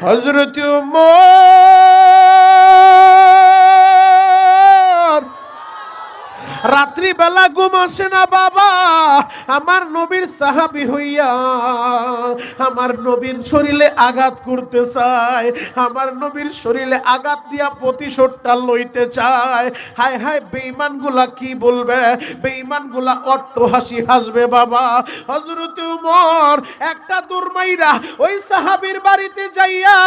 হযরত ওমর রাত্রি বেলা ঘুম আসে না বাবা, আমার নবীর সাহাবী হইয়া আমার নবীর শরীরে আঘাত করতে চায়, আমার নবীর শরীরে আঘাত দিয়া প্রতিশোধটা লইতে চায়। হায় হায়, বেঈমানগুলা কি বলবে, বেঈমানগুলা অট্টহাসি হাসবে বাবা। হযরত ওমর একটা দুরমাইরা ওই সাহাবীর বাড়িতে যাইয়া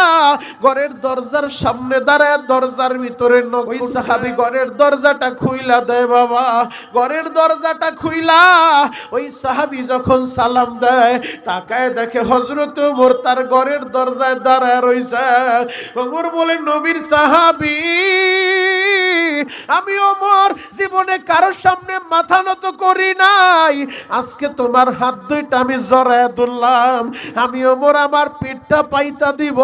ঘরের দরজার সামনে দাঁড়ায় দরজার ভিতরে ওই সাহাবী ঘরের দরজাটা খুইলা দেয় বাবা। ঘরের দরজাটা খুইলা ওই সাহাবী যখন সালাম দেয় তাকায় দেখে হযরত ওমর তার ঘরের দরজায় দাঁড়ায় রইছে। ওমর বলে, নবীর সাহাবী আমি ওমর জীবনে কারোর সামনে মাথা নত করি নাই, আজকে তোমার হাত দুইটা আমি জড়ায় ধরলাম। আমি ওমর আমার পিঠটা পাইতা দিব,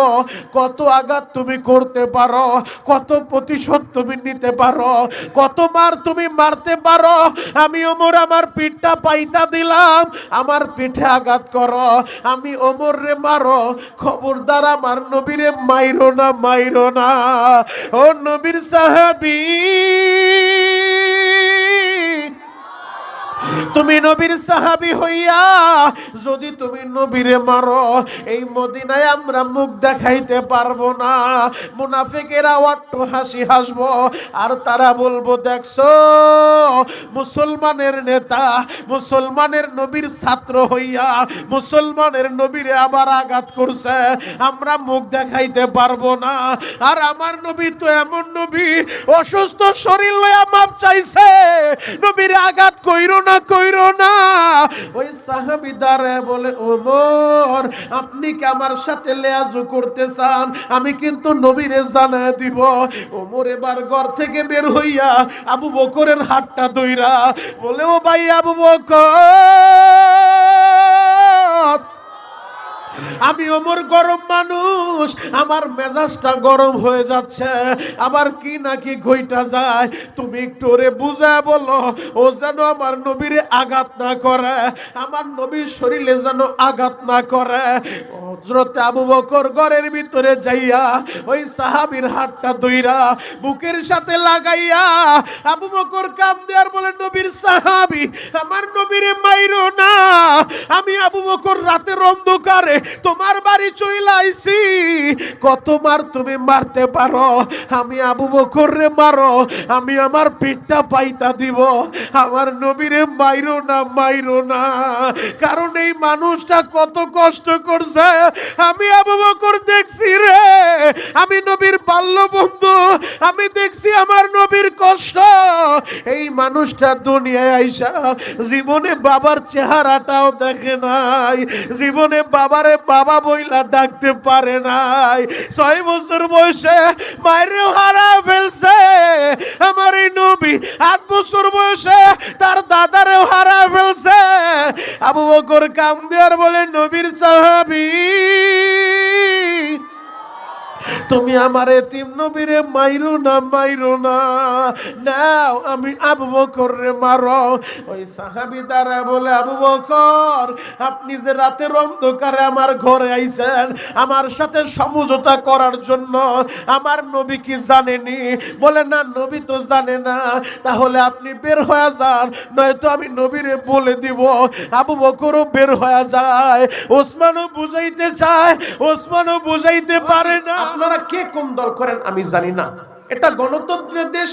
কত আঘাত তুমি করতে পারো, কত প্রতিশোধ তুমি নিতে পারো, কত মার তুমি মারতে পারো। আমি ওমর আমার পিঠটা পাইতা দিলাম, আমার পিঠে আঘাত করো, আমি ওমর রে মারো, খবরদার আমার নবীরে মাইরো না, মাইরো না। ও নবীর সাহাবী, তুমি নবীর সাহাবী হইয়া যদি তুমি নবীরে মারো, এই মদিনায় আমরা মুখ দেখাইতে পারবো না। মুনাফিকেরা অট্টহাসি হাসবো আর তারা বলবো, দেখছো মুসলমানের নেতা মুসলমানের নবীর ছাত্র হইয়া মুসলমানের নবীরে আবার আঘাত করছে, আমরা মুখ দেখাইতে পারবো না। আর আমার নবী তো এমন নবী, অসুস্থ শরীর লইয়া মাপ চাইছে, নবীরে আঘাত কইরো না, কইরো না। ওই সাহাবী দাঁড়ায় বলে, ওমর আপনি কি আমার সাথে লেয়াজু করতে চান? আমি কিন্তু নবীরে জানায় দিব। ওমর এবার ঘর থেকে বের হইয়া আবু বকরের হাতটা ধইরা বলে, ও ভাই আবু বকর, আমি ওমর গরম মানুষ, আমার মেজাজটা গরম হয়ে যাচ্ছে, আবার কি নাকি ঘইটা যায়, তুমি একটু ওরে বুঝায় বলো ও যেন আমার নবীরে আঘাত না করে, আমার নবীর শরীরে যেন আঘাত না করে। হযরত আবু বকর ঘরের ভিতরে যাইয়া ওই সাহাবীর হাতটা ধইরা বুকের সাথে লাগাইয়া আবু বকর কান্দে আর বলে, নবীর সাহাবী আমার নবীরে মাইরো না, আমি আবু বকর রাতের অন্ধকারে তোমার বাড়ি চইলা আইছি, কত মার তুমি মারতে পারো, আমি আবু বকর রে মারো, আমি আমার পিঠটা পাইতা দিব, আমার নবীরে মাইরো না, মাইরো না। কারণ এই মানুষটা কত কষ্ট করছে আমি আবু বকর দেখছি রে, আমি নবীর বাল্য বন্ধু, আমি দেখছি আমার নবীর কষ্ট। এই মানুষটা দুনিয়ায় আইসা জীবনে বাবার চেহারাটাও দেখে নাই, জীবনে বাবারে বাবা বইলা ডাকতে পারে নাই, 6 বছর বয়সে মায়েরও হারা ফেলছে আমার এই নবী, 8 বছর বয়সে তার দাদারেও হারা ফেলছে। আবু বকর কান্দে আর বলে, নবীর সাহাবী তুমি আমার এতিম নবীরে মাইরো না, মাইরো না, নাও আমি আবু বকর রে মারো। ওই সাহাবী দ্বারা বলে, আবু বকর আপনি যে রাতের অন্ধকারে আমার ঘরে আইছেন আমার সাথে সমঝোতা করার জন্য, আমার নবী কি জানেনি? বলে, না নবী তো জানে না। তাহলে আপনি বের হয়ে যান, নয়তো আমি নবীরে বলে দিব। আবু বকরও বের হয়ে যায়, ওসমানও বুঝাইতে চায়, ওসমানও বুঝাইতে পারে না। আপনারা কে কোন দল করেন আমি জানি না, এটা গণতন্ত্রের দেশ,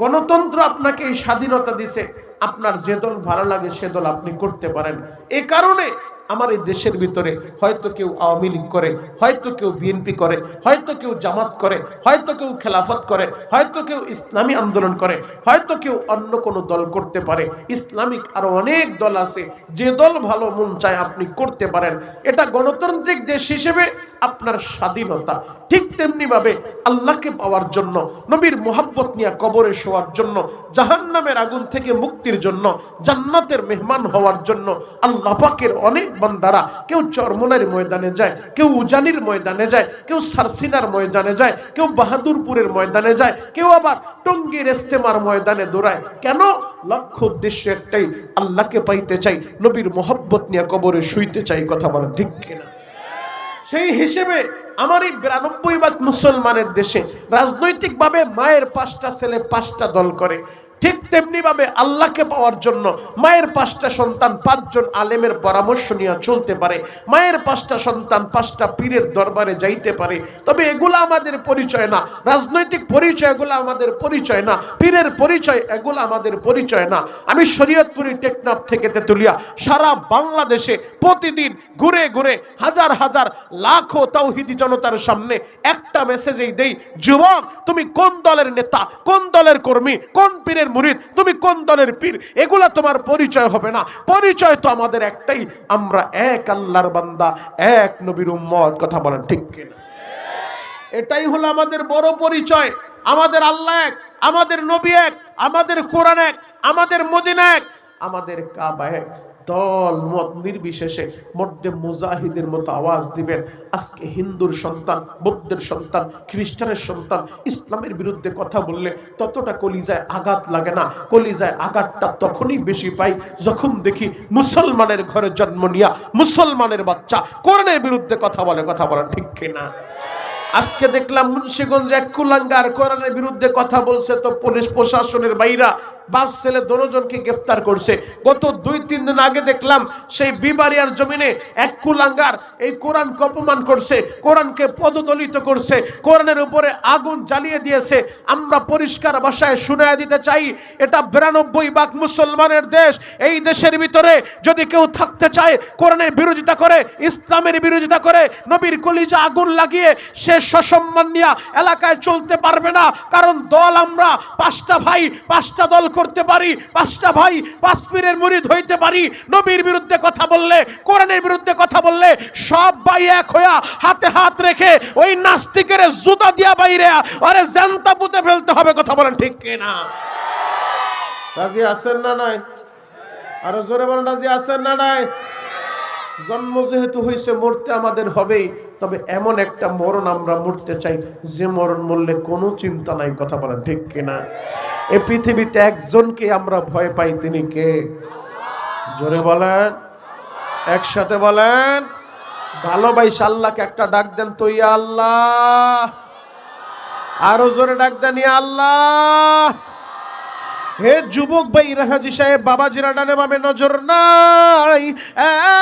গণতন্ত্র আপনাকে এই স্বাধীনতা দিছে, আপনার যে দল ভালো লাগে সে দল আপনি করতে পারেন। এই কারণে আমার এই দেশের ভিতরে হয়তো কেউ আওয়ামী লীগ করে, হয়তো কেউ বিএনপি করে, হয়তো কেউ জামাত করে, হয়তো কেউ খেলাফত করে, হয়তো কেউ ইসলামী আন্দোলন করে, হয়তো কেউ অন্য কোনো দল করতে পারে। ইসলামিক আরো অনেক দল আছে, যে দল ভালো মন চায় আপনি করতে পারেন। এটা গণতান্ত্রিক দেশ হিসেবে আপনার স্বাধীনতা। ঠিক তেমনি ভাবে আল্লাহকে পাওয়ার জন্য, নবীর মোহাব্বত নিয়ে কবরে শোয়ার জন্য, জাহান্নামের আগুন থেকে মুক্তির জন্য, জান্নাতের মেহমান হওয়ার জন্য আল্লাহ পাকের অনেক বান্দারা কেউ চরমোনার ময়দানে যায়, কেউ উজানির ময়দানে যায়, কেউ সারসিনার ময়দানে যায়, কেউ বাহাদুরপুরের ময়দানে যায়, কেউ আবার টঙ্গীর ইস্তেমার ময়দানে দৌড়ায়। কেন? লক্ষ্য উদ্দেশ্য একটাই, আল্লাহকে পাইতে চাই, নবীর মোহাব্বত নিয়ে কবরে শুইতে চাই। কথা বলেন ঠিক কিনা? সেই হিসেবে আমার এই 92 ভাগ মুসলমানের দেশে রাজনৈতিকভাবে মায়ের 5টা ছেলে 5টা দল করে, ঠিক তেমনি ভাবে আল্লাহকে পাওয়ার জন্য মায়ের 5টা সন্তান 5জন আলেমের পরামর্শ নিয়ে চলতে পারে, মায়ের 5টা সন্তান 5টা পীরের দরবারে যাইতে পারে। তবে এগুলো আমাদের পরিচয় না, রাজনৈতিক পরিচয় এগুলো আমাদের পরিচয় না, পীরের পরিচয় এগুলো আমাদের পরিচয় না। আমি শরীয়তপুরি টেকনাফ থেকে তেতুলিয়া সারা বাংলাদেশে প্রতিদিন ঘুরে ঘুরে হাজার হাজার লাখো তাওহীদি জনতার সামনে একটা মেসেজই দেই, যুবক তুমি কোন দলের নেতা, কোন দলের কর্মী, কোন পীরের মুরিদ, তুমি কোন দলের পীর, এগুলা তোমার পরিচয় হবে না। পরিচয় তো আমাদের একটাই, আমরা এক আল্লাহর বান্দা, এক নবীর উম্মত। কথা বলেন ঠিক কিনা? এটাই হলো আমাদের বড় পরিচয়। আমাদের আল্লাহ এক, আমাদের নবী এক, আমাদের কোরআন এক, আমাদের মদিনা এক, আমাদের কাবা এক। দল মত নির্বিশেষে মধ্যে মুজাহিদের মতো আওয়াজ দিবেন। আজকে হিন্দুর সন্তান, বৌদ্ধের সন্তান, খ্রিস্টানের সন্তান ইসলামের বিরুদ্ধে কথা বললে ততটা কলিজায় আঘাত লাগে না। কলিজায় আঘাতটা তখনই বেশি পাই যখন দেখি মুসলমানের ঘরে জন্ম নিয়া মুসলমানের বাচ্চা কোরআনের বিরুদ্ধে কথা বলে। কথা বলেন ঠিক কিনা? আজকে দেখলাম মুন্সিগঞ্জে এক কুলাঙ্গার কোরআনের বিরুদ্ধে কথা বলছে, তো পুলিশ প্রশাসনের বাইরা বাপ ছেলে দুজনকে গ্রেফতার করছে। গত 2-3 দিন আগে দেখলাম সেই বিবাড়িয়ার জমিনে এক কুলাঙ্গার এই কোরআনকে অপমান করছে, কোরআনকে পদদলিত করছে, কোরআনের উপরে আগুন জ্বালিয়ে দিয়েছে। আমরা পরিষ্কার ভাষায় শুনায় দিতে চাই, এটা 92 ভাগ মুসলমানের দেশ। এই দেশের ভিতরে যদি কেউ থাকতে চায় কোরআনের বিরোধিতা করে, ইসলামের বিরোধিতা করে, নবীর কলিজা আগুন লাগিয়ে সে সসম্মান নিয়ে এলাকায় চলতে পারবে না। কারণ দল আমরা 5টা ভাই 5টা দল করতে পারি, 5টা ভাই 5 পীরের মুরিদ হইতে পারি। নবীর বিরুদ্ধে কথা বললে, কোরআনের বিরুদ্ধে কথা বললে সব ভাই এক হইয়া হাতে হাত রেখে ওই নাস্তিকের জুতা দিয়া বাইরে আরে জানতা পুঁতে ফেলতে হবে। কথা বলেন ঠিক কিনা? রাজি আছেন না নাই? আরো জোরে বলেন রাজি আছেন না নাই? জন্ম যেহেতু হয়েছে মরতে আমাদের হবেই, তবে এমন একটা মরণ আমরা মরতে চাই যে মরণ মরলে কোনো চিন্তা নাই। কথা বলেন ঠিক কিনা? এই পৃথিবীতে একজনকে আমরা ভয় পাই, তিনি কে? জোরে বলেন, একসাথে বলেন। ভালোবাসা আল্লাহকে একটা ডাক দেন তো, ইয়া আল্লাহ। আরো জোরে ডাক দেন, ইয়া আল্লাহ। হে যুবক ভাই, হাজী সাহেব, বাবাজিরা ডানে বামে নজর নাই,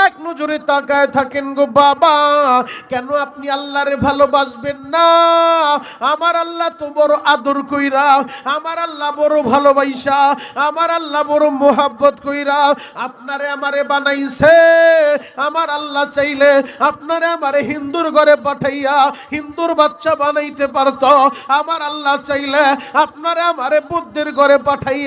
এক নজরে তাকায় থাকেন গো বাবা। কেন আপনি আল্লাহরে ভালোবাসবেন না? আমার আল্লাহ তো বড় আদর কইরা, আমার আল্লাহ বড় ভালোবাসা, আমার আল্লাহ বড় মোহাব্বত কইরা আপনারে আমারে বানাইছে। আমার আল্লাহ চাইলে আপনারে আমারে হিন্দুর ঘরে পাঠাইয়া হিন্দুর বাচ্চা বানাইতে পারত। আমার আল্লাহ চাইলে আপনারে আমারে বুদ্ধের ঘরে পাঠাইয়া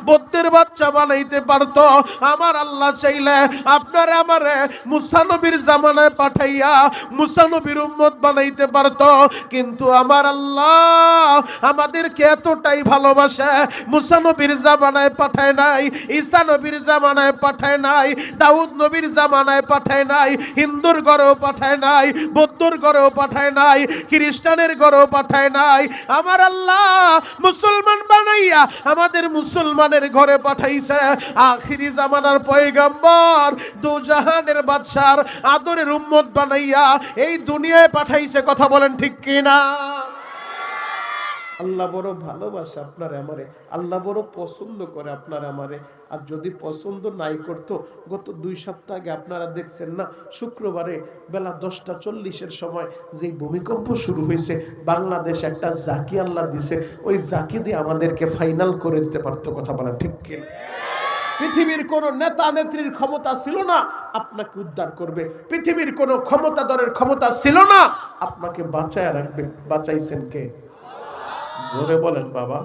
বৌদ্ধের বাচ্চা বানাইতে পারতো। আমার আল্লাহ চাইলে আপনারে আমারে মুসা নবীর জামানায় পাঠাইয়া মুসা নবীর উম্মত বানাইতে পারতো। কিন্তু আমার আল্লাহ আমাদেরকে এতটাই ভালোবাসে, মুসা নবীর জামানায় পাঠায় নাই, ঈসা নবীর জামানায় পাঠায় নাই, দাউদ নবীর জামানায় পাঠায় নাই, হিন্দুর ঘরেও পাঠায় নাই, বৌদ্ধর ঘরেও পাঠায় নাই, খ্রিস্টানের ঘরেও পাঠায় নাই। আমার আল্লাহ মুসলমান বানাইয়া আমাদের মুসলমানের ঘরে পাঠাইছে। আখিরি জামানার পয়গম্বর, দু জাহানের বাদশার আদরের উম্মত বানাইয়া এই দুনিয়ায় পাঠাইছে। কথা বলেন ঠিক কিনা? আল্লাহ বড় ভালোবাসে আপনার আমারে, আল্লাহ বড় পছন্দ করে আপনার আমারে। আর যদি পছন্দ নাই করতো, গত 2 সপ্তাহ আগে আপনারা দেখছেন না, শুক্রবারে বেলা 10:40 সময় যেই ভূমিকম্প শুরু হয়েছে, বাংলাদেশ একটা জাকি আল্লাহ দিছে, ওই জাকি দিয়ে আমাদেরকে ফাইনাল করে দিতে পারতো। কথা বলা ঠিক কিনা? পৃথিবীর কোন নেতা নেত্রীর ক্ষমতা ছিল না আপনাকে উদ্ধার করবে, পৃথিবীর কোন ক্ষমতাধরের ক্ষমতা ছিল না আপনাকে বাঁচায় রাখবে। বাঁচাইছেন কে? জোরে বলেন বাবা।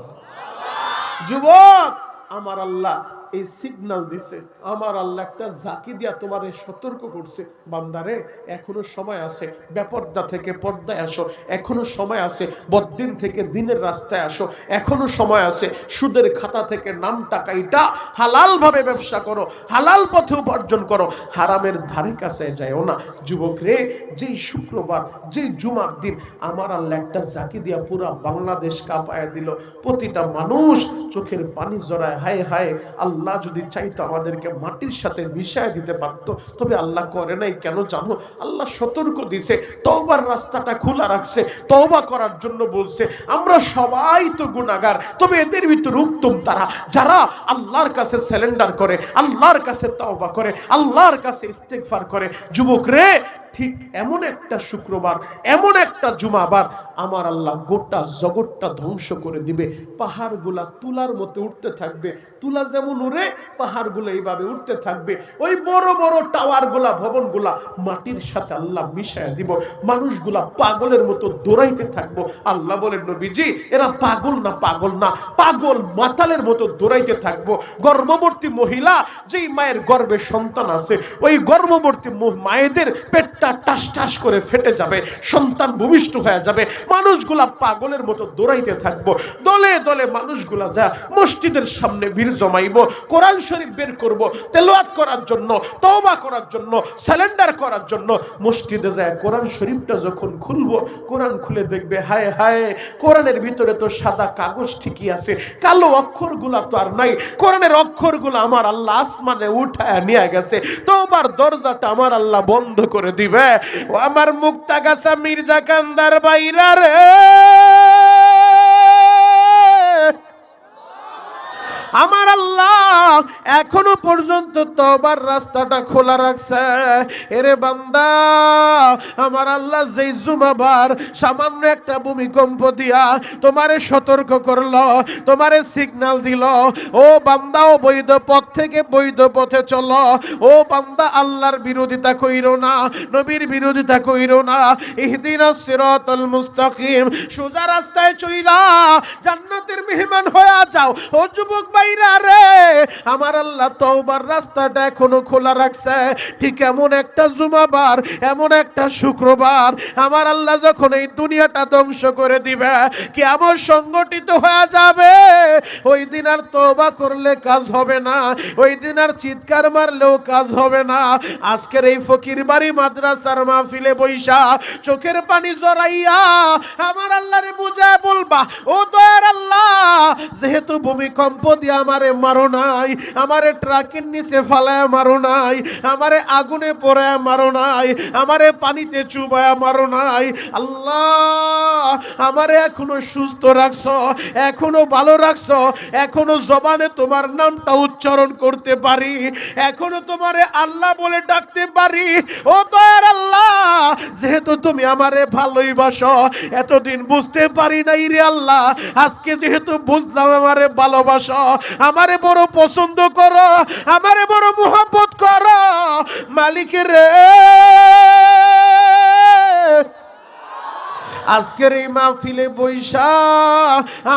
যুবক, আমার আল্লাহ এই সিগন্যাল দিছে, আমার আল্লাহ একটা জাকি দিয়া তোমারে সতর্ক করছে, বান্দারে এখনো সময় আছে, বেপর্দা থেকে পর্দায় আসো, এখনো সময় আছে, বদ্দিন থেকে দিনের রাস্তায় আসো, এখনো সময় আছে, সুদের খাতা থেকে নাম টাকাইটা হালাল ভাবে ব্যবসা করো, হালাল পথে উপার্জন করো, হারামের ধারে কাছে যায়ও না। যুবক রে, যেই শুক্রবার, যেই জুমার দিন আমার আল্লাহ একটা জাকি দিয়া পুরা বাংলাদেশ কাঁপায়া দিল, প্রতিটা মানুষ চোখের পানি জড়ায় হায় হায় আল্লাহ আল্লাহ যদি চাইতো আমাদেরকে মাটির সাথে মিশায় দিতে পারতো, তবে আল্লাহ করে নাই কেন জানো? আল্লাহ সতর্ক দিছে, তওবার রাস্তাটা খোলা রাখছে, তওবা করার জন্য বলছে। আমরা সবাই তো গুনাহগার, তবে এদের ভিতর উত্তম তারা যারা আল্লাহর কাছে সারেন্ডার করে, আল্লাহর কাছে তওবা করে, আল্লাহর কাছে ইস্তেগফার করে। যুবক রে, ঠিক এমন একটা শুক্রবার, এমন একটা জুমাবার আমার আল্লাহ গোটা জগৎটা ধ্বংস করে দিবে। পাহাড়গুলা তুলার মতো উঠতে থাকবে, তুলা যেমন উড়ে পাহাড়গুলো এইভাবে উঠতে থাকবে। ওই বড় বড় টাওয়ারগুলা, ভবনগুলা মাটির সাথে আল্লাহ মিশায় দিব। মানুষগুলা পাগলের মতো দৌড়াইতে থাকবো। আল্লাহ বলেন, নবীজি এরা পাগল না, পাগল না, পাগল মাতালের মতো দৌড়াইতে থাকবো। গর্ভবতী মহিলা, যেই মায়ের গর্ভে সন্তান আছে, ওই গর্ভবতী মায়েদের পেটটা টাস টাস করে ফেটে যাবে, সন্তান ভূমিষ্ঠ হয়ে যাবে। মানুষগুলা পাগলের মতো দৌড়াইতে থাকবো। দলে দলে মানুষগুলা যা মসজিদের সামনে ভিড় জমাইব, কোরআন শরীফ বের করব, তেলাওয়াত করার জন্য, তওবা করার জন্য, সারেন্ডার করার জন্য। মসজিদে যায় কোরআন শরীফটা যখন খুলবো, কোরআন খুলে দেখবে, হায় হায়, কোরআনের ভিতরে তো সাদা কাগজ ঠিকই আছে, কালো অক্ষরগুলা তো আর নাই। কোরআনের অক্ষরগুলো আমার আল্লাহ আসমানে উঠায় নিয়ে গেছে। তওবার দরজাটা আমার আল্লাহ বন্ধ করে দিবে। ও আমার মুক্তাগাছা মির্জা কান্দার বাইরা রে, আমার আল্লাহ এখনো পর্যন্ত তওবার রাস্তাটা খোলা রাখছে। এরে বান্দা, আমার আল্লাহ যেই জুমাবার সামান্য একটা ভূমিকম্প দিয়া তোমারে সতর্ক করলো, তোমারে সিগন্যাল দিল, ও বান্দা অবৈধ পথ থেকে বৈধ পথে চলো। ও বান্দা, আল্লাহর বিরোধিতা কইরো না, নবীর বিরোধিতা কইরো না। ইহদিনাস সিরাতাল মুস্তাকিম, সোজা রাস্তায় চইলা জান্নাতের মেহমান হয়ে যাও। ও যুবক ভাইরা রে, আমার আল্লাহ তওবার রাস্তাটা এখনো খোলা রাখছে। ঠিক এমন একটা জুমাবার, এমন একটা শুক্রবার আমার আল্লাহ যখন এই দুনিয়াটা ধ্বংস করে দিবে, কিয়ামত সংগঠিত হয়ে যাবে, ওই দিন আর তওবা করলে কাজ হবে না, ওই দিন আর চিৎকার মারলেও কাজ হবে না। আজকের এই ফকির বাড়ি মাদ্রাসার মাহফিলে বইসা চোখের পানি জড়াইয়া আমার আল্লাহরে বুঝায় বলবা, ও দয়ার আল্লাহ, যেহেতু ভূমিকম্প দিয়ে আমারে মারো নাই, আমারে ট্রাকের নিচে ফালায় মারো নাই, আমারে আগুনে পোড়ায় মারো নাই, আমারে পানিতে চুবায় মারো নাই, আল্লাহ আমারে এখনো সুস্থ রাখছো, এখনো ভালো রাখছো, এখনো জবানে তোমার নামটা উচ্চারণ করতে পারি, এখনো তোমারে আল্লাহ বলে ডাকতে পারি। ও দয়ার আল্লাহ, যেহেতু তুমি আমারে ভালোইবাসো, এতদিন বুঝতে পারি নাই রে আল্লাহ, আজকে যেহেতু বুঝলাম আমারে ভালোবাসো, আমারে বড় পছন্দ করো, আমারে বড় মোহাব্বত করো, মালিকের রে, আজকের এই মাহফিলে বৈশা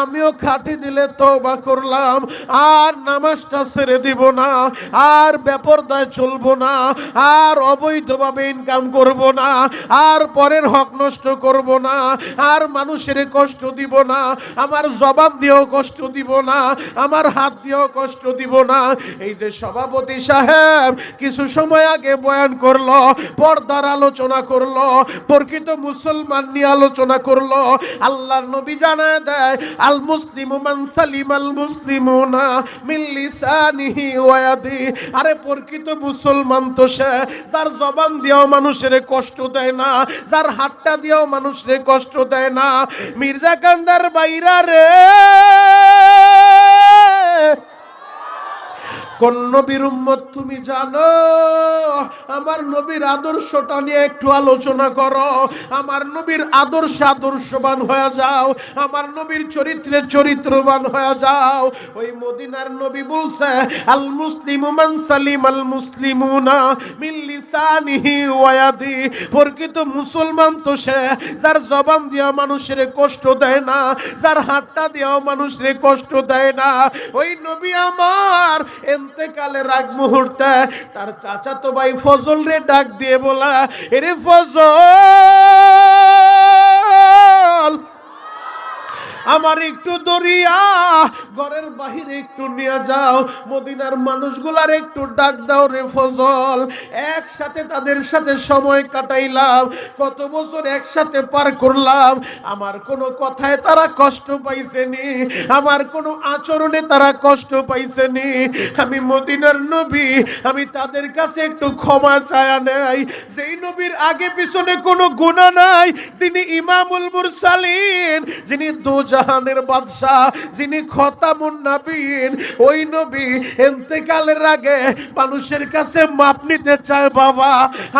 আমিও খাটি দিলে তওবা করলাম, আর নামাজটা ছেড়ে দিব না, আর বেপরদায় চলবো না, আর অবৈধভাবে ইনকাম করব না, আর পরের হক নষ্ট করব না, আর মানুষের কষ্ট দিব না, আমার জবান দিয়েও কষ্ট দিব না, আমার হাত দিয়েও কষ্ট দিব না। এই যে সভাপতি সাহেব কিছু সময় আগে বয়ান করলো, পর্দার আলোচনা করলো, প্রকৃত মুসলমান নিয়ে আলোচনা করলো। আল্লাহর নবী জানায় দেয়, আল মুসলিমু মান সালিমাল মুসলিমুনা মিন লিসানিহি ওয়া ইয়াদিহি। আরে প্রকৃত মুসলমান তো সে যার জবান দিয়েও মানুষের কষ্ট দেয় না, যার হাতটা দিয়েও মানুষের কষ্ট দেয় না। মির্জা কান্দার বাইরা রে, কোন নবীর উম্মত তুমি জানো? আমার নবীর আদর্শটা নিয়ে একটু আলোচনা করো। আমার নবীর আদর্শবান হয়ে যাও, আমার নবীর চরিত্রে চরিত্রবান হয়ে যাও। ওই মদিনার নবী বলছে, আল মুসলিমু মান সালিমাল মুসলিমুনা মিন লিসানিহি ওয়া ইয়াদিহি। প্রকৃত মুসলমান তো সে যার জবান দিয়ে মানুষের কষ্ট দেয় না, যার হাতটা দিয়েও মানুষের কষ্ট দেয় না। ওই নবী আমার ইন্তেকালের আগ মুহূর্তে তার চাচাতো ভাই ফজল রে ডাক দিয়ে বলা, এরে ফজল, আমার আমার একটু দরিয়া ঘরের বাহিরে একটু নিয়ে যাও, মদিনার মানুষগুলার একটু ডাক দাও রে ফজল। একসাথে তাদের সাথে সময় কাটাইলাম, কত বছর একসাথে পার করলাম, আমার কোনো কথায় তারা কষ্ট পাইছেনি, আমার কোনো আচরণে তারা কষ্ট পাইছেনি। আমি মদিনার নবী, আমি তাদের কাছে একটু ক্ষমা চায়া নেই। যেই নবীর আগে পিছনে কোনো গুনাহ নাই, যিনি ইমামুল মুরসালিন, যিনি দুজাহানের বাদশা, যিনি খতামুন নবীন, ওই নবী ইন্তেকালের আগে মানুষের কাছে মাপ নিতে চায়। বাবা,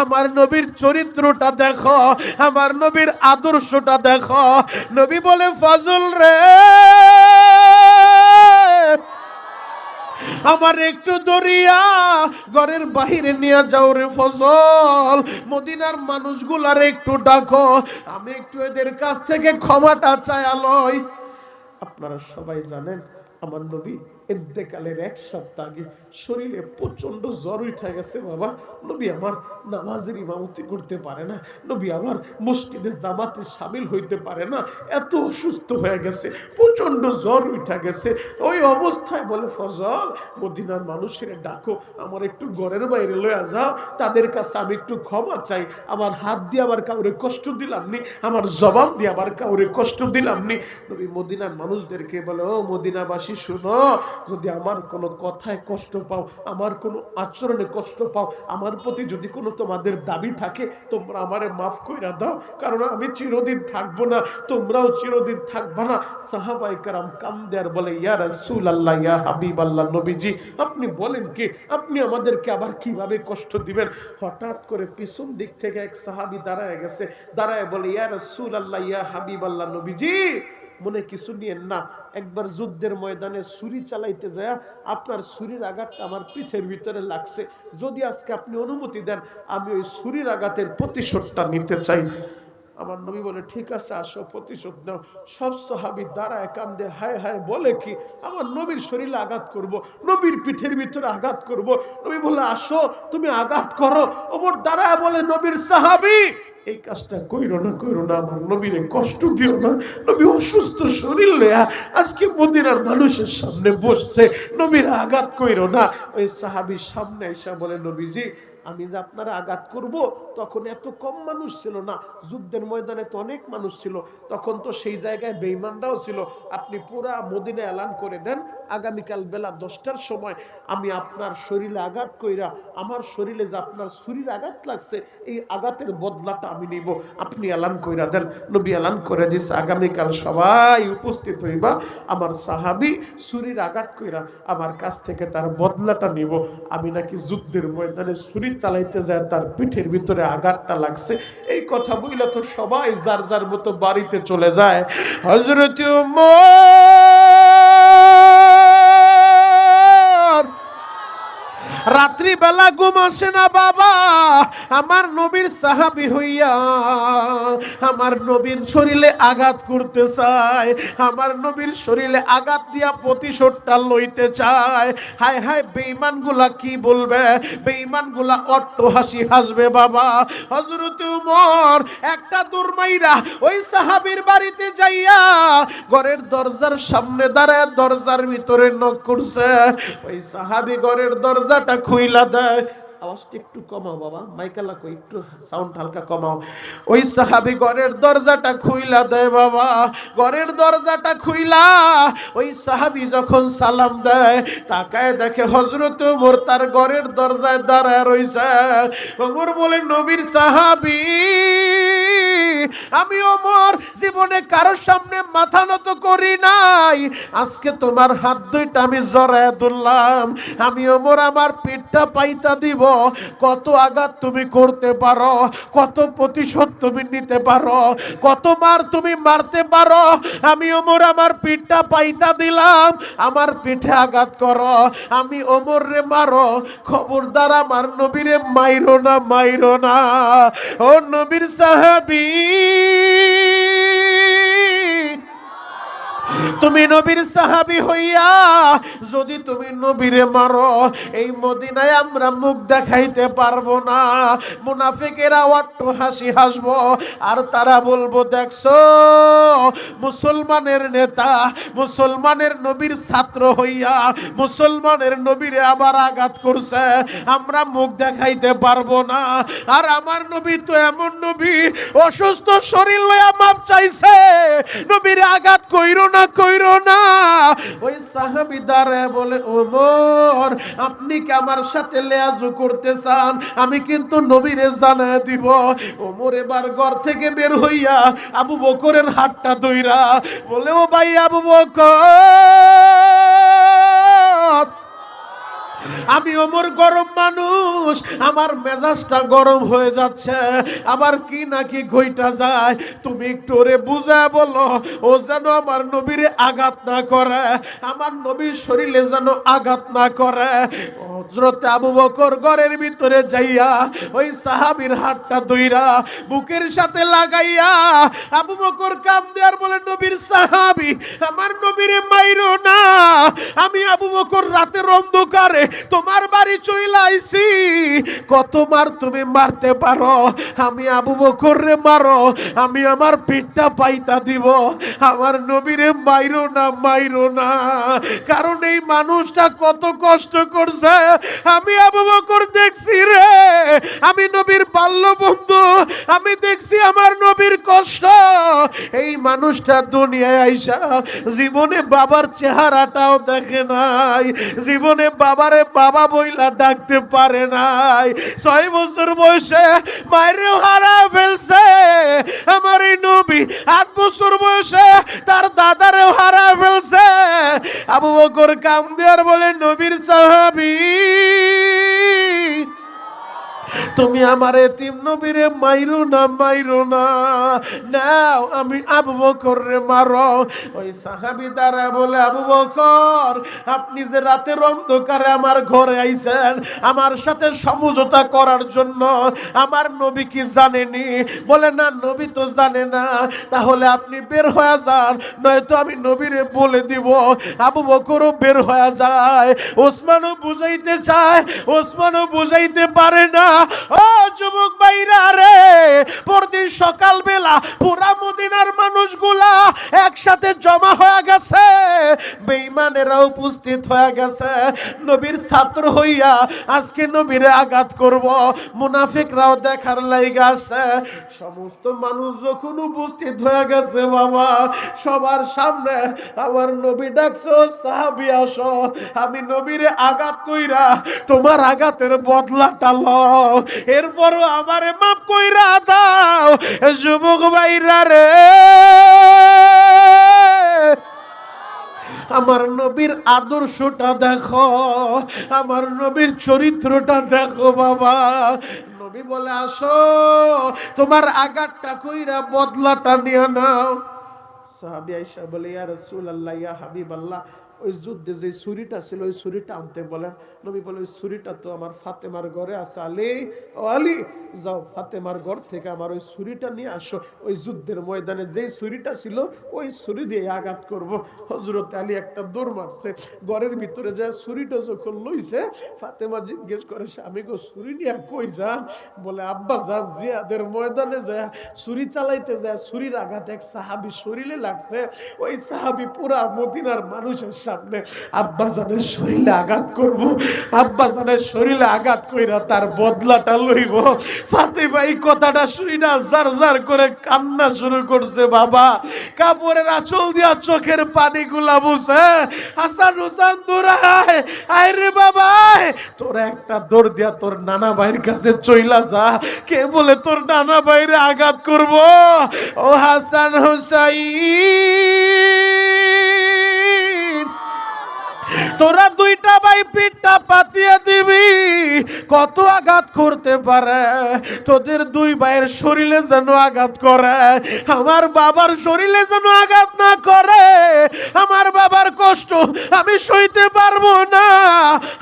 আমার নবীর চরিত্রটা দেখো, আমার নবীর আদর্শটা দেখো। নবী বলে, ফজল রে আমার একটু দরিয়া ঘরের বাহিরে নিয়ে যাও রে ফজল, মদিনার মানুষগুলার একটু ডাকো, আমি একটু এদের কাছ থেকে ক্ষমাটা চাই লই। আপনারা সবাই জানেন আমার নবী ইন্তেকালের এক সপ্তাহ আগে শরীরে প্রচন্ড জ্বর উঠে গেছে। বাবা, নবী আমার নামাজের ইমামতি করতে পারে না, নবী আমার মসজিদে জামাতে শামিল হইতে পারে না, এত অসুস্থ হয়ে গেছে, প্রচন্ড জ্বর উঠে গেছে। ওই অবস্থায় বলে, ফজল মদিনার মানুষের ডাকো, আমার একটু ঘরের বাইরে লয়ে যাও, তাদের কাছে আমি একটু ক্ষমা চাই। আমার হাত দিয়ে আবার কাউরে কষ্ট দিলাম নি, আমার জবাব দিয়ে আবার কাউরে কষ্ট দিলাম নি। নবী মদিনার মানুষদেরকে বলে, ও মদিনাবাসী শুনো, যদি আমার কোনো কথায় কষ্ট পাও, আমার কোনো আচরণে কষ্ট পাও, আমার প্রতি যদি কোনো তোমাদের দাবি থাকে, তোমরা আমারে মাফ কইরা দাও, কারণ আমি চিরদিন থাকবো না, তোমরাও চিরদিন থাকবা না। সাহাবায়ে কেরাম কান্দে আর বলে, ইয়া রাসূলুল্লাহ, ইয়া হাবিবাল্লাহ, নবীজি আপনি বলেন কি, আপনি আমাদেরকে আবার কিভাবে কষ্ট দিবেন? হঠাৎ করে পিছন দিক থেকে এক সাহাবী দাঁড়ায় গেছে, দাঁড়ায় বলে, ইয়া রাসূলুল্লাহ, ইয়া হাবিবাল্লাহ, নবীজি মনে কিছু নিয়েন না, একবার যুদ্ধের ময়দানে ছুরি চালাইতে যায় আপনার ছুরির আঘাতটা আমার পিঠের ভিতরে লাগছে, যদি আজকে আপনি অনুমতি দেন আমি ওই ছুরির আঘাতের প্রতিশোধটা নিতে চাই। আমার নবী বলে, ঠিক আছে আসো, প্রতিশোধ নাও। সব সাহাবী দাঁড়ায় কান্দে, হায় হায় বলে কি, আমার নবীর শরীরে আঘাত করব, নবীর পিঠের ভিতরে আঘাত করব। নবী বলে, আসো তুমি আঘাত করো। ওমর দাঁড়ায় বলে, নবীর সাহাবী এই কাজটা কইরো না, কইরো না, আমার নবীরে কষ্ট দিও না, নবী অসুস্থ শরীর লয়া আজকে মদিনার মানুষের সামনে বসছে, নবীর আঘাত কইরো না। ওই সাহাবীর সামনে এসে বলে, নবীজি আমি যে আপনারা আঘাত করব, তখন এত কম মানুষ ছিল না, যুদ্ধের ময়দানে তো অনেক মানুষ ছিল, তখন তো সেই জায়গায় বেঈমানরাও ছিল, আপনি পুরা মদিনা এলান করে দেন আগামীকাল বেলা 10টার সময় আমি আপনার শরীরে আঘাত কইরা, আমার শরীরে যে আপনার ছুরির আঘাত লাগছে, এই আঘাতের বদলাটা আমি নিব, আপনি এলান কইরা দেন। নবী এলান করে দিছে, আগামীকাল সবাই উপস্থিত হইবা, আমার সাহাবী ছুরির আঘাত কইরা আমার কাছ থেকে তার বদলাটা নিব। আমি নাকি যুদ্ধের ময়দানে ছুরি চালাইতে যায় তার পিঠের ভিতরে আঘাতটা লাগছে। এই কথা বইলা তো সবাই যার যার মতো বাড়িতে চলে যায়। হযরত ওমর রাত্রি বেলা ঘুম আসে না বাবা, আমার নবীর সাহাবী হইয়া আমার নবীর শরীরে আঘাত করতে চায়, আমার নবীর শরীরে আঘাত দিয়া প্রতিশোধটা লইতে চায়। হায় হায় বেঈমানগুলা কি বলবে, বেঈমানগুলা অট্টহাসি হাসবে বাবা। হযরত ওমর একটা দুরমাইরা ওই সাহাবীর বাড়িতে যাইয়া ঘরের দরজার সামনে দাঁড়ায় দরজার ভিতরে নক করছে। ওই সাহাবী ঘরের দরজাটা খুইলা দেয়। আওয়াজটা একটু কমাও বাবা, মাইকালা কই, একটু সাউন্ড হালকা কমাও। ওই সাহাবী ঘরের দরজাটা খুইলা দেয় বাবা, ঘরের দরজাটা খুইলা ওই সাহাবী যখন সালাম দেয়, তাকায় দেখে হযরত ওমর তার ঘরের দরজায় দাঁড়ায় রইছে। ওমর বলে, নবীর সাহাবী আমি ওমর জীবনে কারোর সামনে মাথা নত করি নাই, আজকে তোমার হাত দুইটা আমি জড়ায় ধরলাম, আমি ওমর আমার পিঠটা পাইতা দিব, কত আঘাত তুমি করতে পারো, কত প্রতিশোধ তুমি নিতে পারো, কত মার তুমি মারতে পারো, আমি ওমর আমার পিঠটা পাইতা দিলাম, আমার পিঠে আঘাত করো, আমি ওমর রে মারো, খবরদার আমার নবীরে মাইরো না, মাইরো না। ও নবীর সাহাবী তুমি নবীর সাহাবী হইয়া যদি তুমি নবীরে মারো, এই মদিনায় আমরা মুখ দেখাইতে পারবো না। মুনাফিকেরা অট্ট হাসি হাসবো, আর তারা বলবো দেখছো মুসলমানের নেতা, মুসলমানের নবীর ছাত্র হইয়া মুসলমানের নবীরে আবার আঘাত করছে, আমরা মুখ দেখাইতে পারবো না। আর আমার নবী তো এমন নবী, অসুস্থ শরীর লইয়া মাপ চাইছে, নবীরে আঘাত কইরো না, কইরো না। ওই সাহাবী দাঁড়ায় বলে ওমর, আপনি কি আমার সাথে লেয়াজু করতে চান? আমি কিন্তু নবীরে জানায় দিব। ওমর এবার ঘর থেকে বের হইয়া আবু বকরের হাতটা ধইরা বলে ও ভাই আবু বকর, আমি ওমর গরম মানুষ, আমার মেজাজটা গরম হয়ে যাচ্ছে, আবার কি নাকি ঘইটা যায়, তুমি একটু ওরে বুঝায় বলো ও যেন আমার নবীরে আঘাত না করে, আমার নবীর শরীরে যেন আঘাত না করে। হযরত আবু বকর ঘরের ভিতরে যাইয়া ওই সাহাবীর হাতটা ধইরা বুকের সাথে লাগাইয়া আবু বকর কান্দে আর বলে নবীর সাহাবী, আমার নবীরে মাইরো না, আমি আবু বকর রাতের অন্ধকারে তোমার বাড়ি চইলা আইছি, কত মার তুমি মারতে পারো, আমি আবু বকর রে মারো, আমি আমার পিঠটা পাইতা দিব, আমার নবীরে মাইরো না, মাইরো না। কারণ এই মানুষটা কত কষ্ট করছে আমি আবু বকর দেখছি রে, আমি নবীর বাল্য বন্ধু, আমি দেখছি আমার নবীর কষ্ট। এই মানুষটা দুনিয়ায় আইসা জীবনে বাবার চেহারাটাও দেখে নাই, জীবনে বাবারে বাবা বইলা ডাকতে পারে নাই, 6 বছর বয়সে মায়েরও হারা ফেলছে আমার এই নবী, 8 বছর বয়সে তার দাদারেও হারা ফেলছে। আবু বকর কান্দে আর বলে নবীর সাহাবী, তুমি আমার এতিম নবীরে মাইরো না, মাইরো না, নাও আমি আবু বকর রে মারো। ওই সাহাবী দাঁড়া বলে আবু বকর, আপনি যে রাতের অন্ধকারে আমার ঘরে আইছেন আমার সাথে সমঝোতা করার জন্য, আমার নবী কি জানেনি? বলে না, নবী তো জানে না। তাহলে আপনি বের হয়ে যান, নয়তো আমি নবীরে বলে দিব। আবু বকরও বের হয়ে যায়, ওসমানও বুঝাইতে চায়, ওসমানও বুঝাইতে পারে না। ও যুবক ভাইরা রে, পরদিন সকালবেলা পুরা মদিনার মানুষগুলা একসাথে জমা হয়ে গেছে, বেঈমানেরা উপস্থিত হয়ে গেছে, নবীর ছাত্র হইয়া আজকে নবীরে আঘাত করব, মুনাফিকরাও দেখার লাইগা আছে। সমস্ত মানুষ যখন উপস্থিত হয়ে গেছে বাবা, সবার সামনে আমার নবী ডাকছো, সাহাবী আসো, আমি নবীরে আঘাত কইরা তোমার আঘাতের বদলাটা লও, এরপরও আমারে মাফ কইরা দাও। যুবক ভাইরা রে, আমার নবীর আদর্শটা দেখো, আমার নবীর চরিত্রটা দেখো বাবা। নবী বলে আসো, তোমার আঘাতটা কইরা বদলাটা নিয়ে নাও। সাহাবী আয়েশা বলে ইয়া রাসূলুল্লাহ, ইয়া হাবিবাল্লাহ, ওই যুদ্ধে যে ছুরিটা ছিল ওই ছুরিটা আনতে বলেন। নবী বলে ওই ছুরিটা তো আমার ফাতেমার ঘরে আছে, আলী ও আলী যাও ফাতেমার ঘর থেকে আমার ওই ছুরিটা নিয়ে আসো, ওই যুদ্ধের ময়দানে যেই ছুরিটা ছিল ওই ছুরি দিয়ে আঘাত করব। হযরত আলী একটা দৌড় মারছে, ঘরের ভিতরে যায় ছুরিটা যখন লইছে, ফাতেমা জিজ্ঞেস করে স্বামী গো ছুরি নিয়ে কই যান? বলে আব্বা যান জিহাদের ময়দানে যায় ছুরি চালাইতে যায়, ছুরির আঘাত এক সাহাবী শরীরে লাগছে, ওই সাহাবী পুরা মদিনার মানুষের সামনে আব্বা জানের শরীরে আঘাত করব, আব্বা জানের শরীরে আঘাত কইরা তার বদলাটা লইব। ফাতেমা এই কথাটা শুইনা জার জার করে কান্না শুরু করছে বাবা, কাপড়ের আঁচল দিয়া চোখের পানিগুলা মুছে। হাসান হুসাইন দৌড়ায়, আয় রে বাবা, তোর একটা দৌড় দিয়া তোর নানা ভাইয়ের কাছে চইলা যা, কে বলে তোর নানা ভাইরে আঘাত করব? ও হাসান হুসাইন, তোরা দুইটা ভাই পিঠটা পাতিয়ে দিবি, কত আঘাত করতে পারে, তোদের দুই ভাইয়ের শরীরে যেন আঘাত করে, আমার বাবার শরীরে যেন আঘাত না করে, আমার বাবার কষ্ট আমি সইতে পারবো না।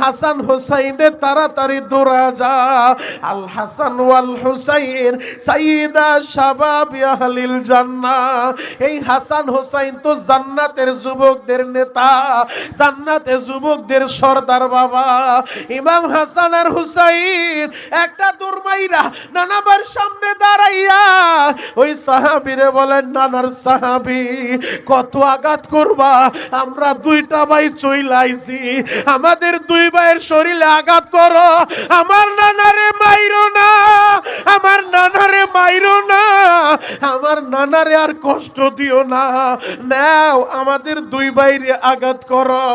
হাসান হোসাইনের তাড়াতাড়ি দৌড়া যা। আল হাসান ওয়াল হুসাইন সাইয়্যিদা শাবাবি আহলিল জান্নাহ। এই হাসান হোসাইন তো জান্নাতের যুবকদের নেতা, জান্নাতের যুবকদের সর্দার বাবা। ইমাম হাসান আর হুসাইন একটা দুরমাইরা নানাবার সামনে দাঁড়াইয়া ওই সাহাবীরে বলেন, নানার সাহাবী কত আঘাত করবা, আমরা দুইটা ভাই চইলা আইছি, আমাদের দুই ভাইয়ের শরীরে আঘাত করো, আমার নানারে মাইরো না, আমার নানারে মাইরো না, আমার নানারে আর কষ্ট দিও না, নাও আমাদের দুই ভাইরে আঘাত করো।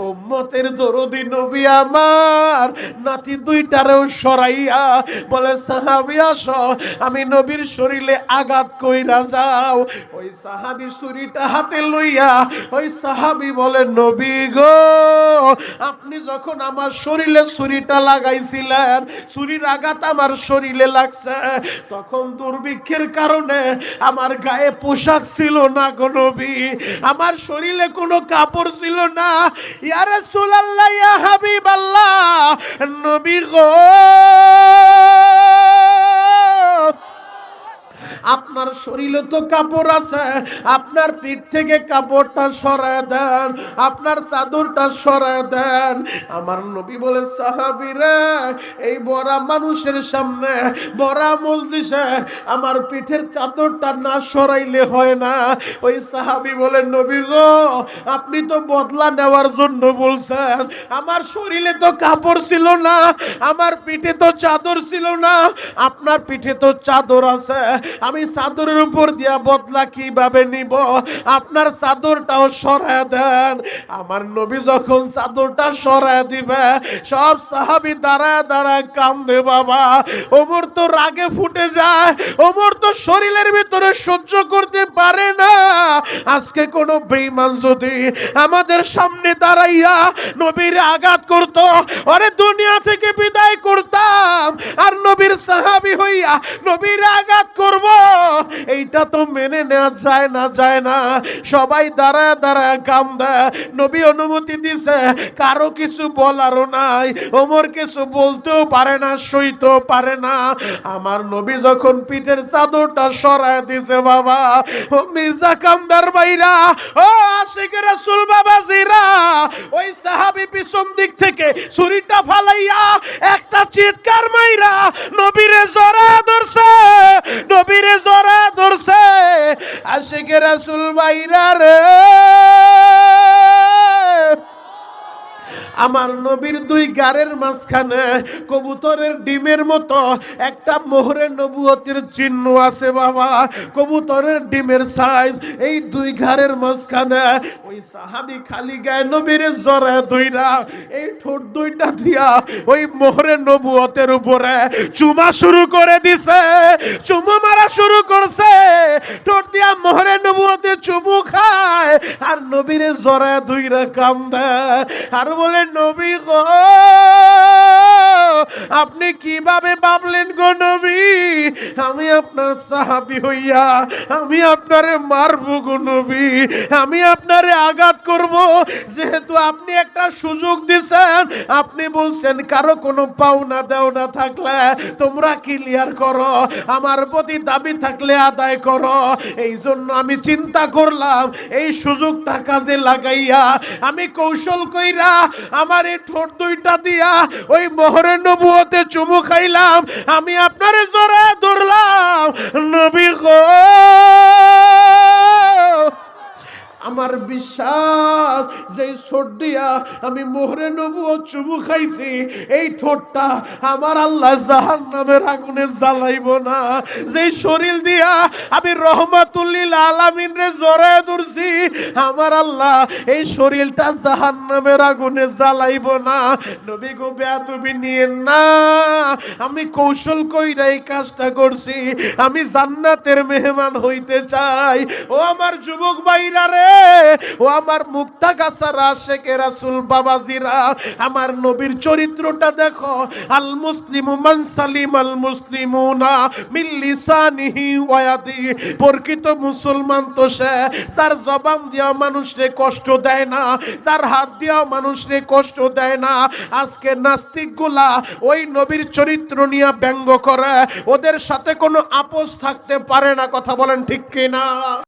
উম্মতের দরদি নবী আমার নাতি দুইটারেও সরাইয়া বলে, সাহাবী আসো, আমি নবীর শরীরে আঘাত কইরা যাও। ওই সাহাবী ছুরিটা হাতে লইয়া ওই সাহাবী বলে, নবী গো, আপনি যখন আমার শরীরে ছুরিটা লাগাইছিলেন, ছুরির আঘাত আমার শরীরে লাগছে, তখন দুর্ভিক্ষের কারণে আমার গায়ে পোশাক ছিল না গো নবী, আমার শরীরে কোনো কাপড় ছিল না। ইয়া রাসূলুল্লাহ, ইয়া হাবিবাল্লাহ, নবী গো, আপনার শরীরে তো কাপড় আছে, আপনার পিঠ থেকে কাপড়টা সরায় দেন, আপনার চাদরটা সরায় দেন। আমার নবী বলে, সাহাবীরা এই বড়া মানুষের সামনে, বড়া মজলিসে আমার পিঠের চাদরটা না সরাইলে হয় না। ওই সাহাবী বলে, নবী গো, আপনি তো বদলা নেওয়ার জন্য বলছেন, আমার শরীরে তো কাপড় ছিল না, আমার পিঠে তো চাদর ছিল না, আপনার পিঠে তো চাদর আছে, আমি চাদরের উপর দিয়া বদলা কিভাবে নিব, আপনার চাদরটাও সরায় দেন। আমার নবী যখন চাদরটা সরায় দিবে, সব সাহাবী দাঁড়ায় দাঁড়ায় কান্দে বাবা। ওমর তো রাগে ফুটে যায়, ওমর তো শরীরের ভিতরে সহ্য করতে পারে না। আজকে কোনো বেঈমান যদি আমাদের সামনে দাঁড়াইয়া নবীর আঘাত করত, আরে দুনিয়া থেকে বিদায় করতাম, আর নবীর সাহাবী হইয়া নবীর আঘাত করব, এইটা তো মেনে নেওয়া যায় না, যায় না। সবাই দাঁড়ায় দাঁড়ায় কান্দে। নবী অনুমতি দিছে, কারো কিছু বলারও নাই, ওমর কিছু বলতেও পারে না, সইতেও পারে না। আমার নবী যখন পিঠের চাদরটা সরায় দিছে বাবা, ও মির্জা কামদার ভাইরা, ও আশিক রাসূল বাবাজিরা, ওই সাহাবী পিছন দিক থেকে ছুরিটা ফালাইয়া একটা চিৎকার মাইরা নবীরে জড়া ধরছে, নবীরে জড়া ধরছে। আশিক রাসূল ভাইরা রে, আমার নবীর দুই গারের মাঝখানে কবুতরের ডিমের মতো একটা মোহরে নবুয়তের চিহ্ন আছে বাবা, কবুতরের ডিমের সাইজ। এই দুই গারের মাঝখানে ওই সাহাবী খালি গায়ে নবীর জড়া ধইরা এই ঠোঁট দুইটা দিয়া ওই মোহরে নবুয়তের উপরে চুমা শুরু করে দিছে, চুমু মারা শুরু করছে, ঠোঁট দিয়া মোহরে নবুয়তে চুমু খায়, আর নবীর জড়া ধইরা কান্দে, আর বলে, নবী গো, আপনি কিভাবে ভাবলেন গো নবী, আমি আপনার সাহাবী হইয়া আমি আপনারে মারবো গো নবী, আমি আপনারে আঘাত করব, যেহেতু আপনি একটা সুযোগ দিছেন, আপনি বলছেন কারো কোনো পাওনা দেওনা থাকলে তোমরা ক্লিয়ার করো, আমার প্রতি দাবি থাকলে আদায় করো। এই জন্য আমি চিন্তা করলাম এই সুযোগটা কাজে লাগাইয়া আমি কৌশল কইরা আমার এই ঠোঁট দুইটা দিয়া ওই মোহরে নবুয়তে চুমু খাইলাম, আমি আপনারে জড়া ধরলাম। নবী গো, আমার বিশ্বাস যে ঠোঁট দিয়া আমি মোহরে নবুয়ত চুমু খাইছি, এই ঠোঁটটা আমার আল্লাহ জাহান্নামের আগুনে জ্বালাইব না। যে শরীর দিয়া আমি রহমাতুল লিল আলামিন রে জড়ায় ধরছি, আমার আল্লাহ এই শরীরটা জাহান্নামের আগুনে জ্বালাইব না। নবী গো, বেয়াদবি নিয়েন না, আমি কৌশল কইরা এই কাজটা করছি, আমি জান্নাতের মেহমান হইতে চাই। ও আমার যুবক ভাইরা রে, ও আমার মুক্তাগাছার আশিকে রাসূল বাবাজিরা, আমার নবীর চরিত্রটা দেখো। আল মুসলিমু মান সালিমাল মুসলিমুনা মিন লিসানিহি ওয়া ইয়াদিহি। প্রকৃত মুসলমান তো সে যার জবান দিয়া মানুষরে কষ্ট দেয় না, যার হাত দিয়া মানুষরে কষ্ট দেয় না। আজকে নাস্তিকগুলা ওই নবীর চরিত্র নিয়ে ব্যঙ্গ করে, ওদের সাথে কোনো আপোষ থাকতে পারে না। কথা বলেন ঠিক কিনা?